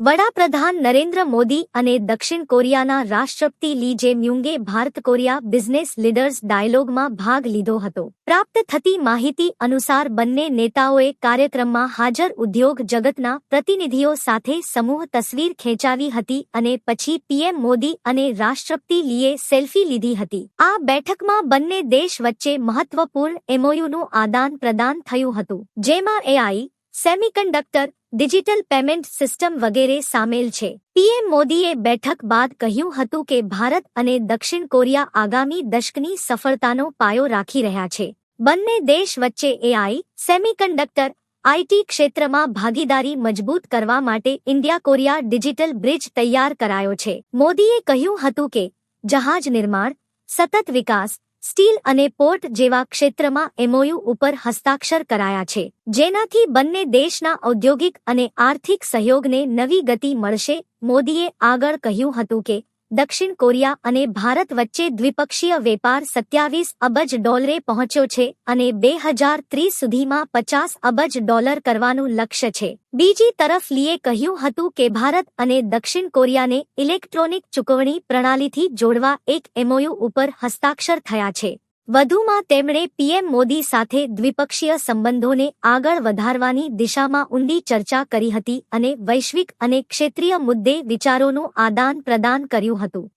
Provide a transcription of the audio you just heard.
વડાપ્રધાન નરેન્દ્ર મોદી અને દક્ષિણ કોરિયાના રાષ્ટ્રપતિ લી જે મ્યુંગે ભારત કોરિયા બિઝનેસ લીડર્સ ડાયલોગમાં ભાગ લીધો હતો. પ્રાપ્ત થતી માહિતી અનુસાર બંને નેતાઓએ કાર્યક્રમમાં હાજર ઉદ્યોગ જગતના પ્રતિનિધિઓ સાથે સમૂહ તસવીર ખેંચાવી હતી અને પછી પીએમ મોદી અને રાષ્ટ્રપતિ લીએ સેલ્ફી લીધી હતી. આ બેઠકમાં બંને દેશ વચ્ચે મહત્વપૂર્ણ એમઓયુનું આદાન પ્રદાન થયું હતું, જેમાં AI, semiconductor, digital payment system વગેરે સામેલ છે. પીએમ મોદીએ બેઠક બાદ કહ્યું હતું કે ભારત અને દક્ષિણ કોરિયા આગામી દશકની સફળતાનો પાયો રાખી રહ્યા છે. બંને દેશ વચ્ચે એઆઈ, સેમિકન્ડક્ટર, આઈટી ક્ષેત્રમાં ભાગીદારી મજબૂત કરવા માટે ઇન્ડિયા કોરિયા ડિજિટલ બ્રિજ તૈયાર કરાયો છે. મોદીએ કહ્યું હતું કે જહાજ નિર્માણ, સતત વિકાસ, સ્ટીલ અને પોર્ટ જેવા ક્ષેત્રમાં એમઓયુ ઉપર હસ્તાક્ષર કરાયા છે, જેનાથી બંને દેશના ઔદ્યોગિક અને આર્થિક સહયોગને નવી ગતિ મળશે. મોદીએ આગળ કહ્યું હતું કે દક્ષિણ કોરિયા અને ભારત વચ્ચે દ્વિપક્ષીય વેપાર $27 અબજ પહોંચ્યો છે અને 2030 સુધીમાં $50 અબજ કરવાનું લક્ષ્ય છે. બીજી તરફ લીએ કહ્યું હતું કે ભારત અને દક્ષિણ કોરિયાને ઇલેક્ટ્રોનિક ચૂકવણી પ્રણાલીથી જોડવા એક એમઓયુ ઉપર હસ્તાક્ષર થયા છે. વધુમાં તેમણે પીએમ મોદી સાથે દ્વિપક્ષીય સંબંધોને આગળ વધારવાની દિશામાં ઊંડી ચર્ચા કરી હતી અને વૈશ્વિક અને ક્ષેત્રીય મુદ્દે વિચારોનું આદાન પ્રદાન કર્યું હતું.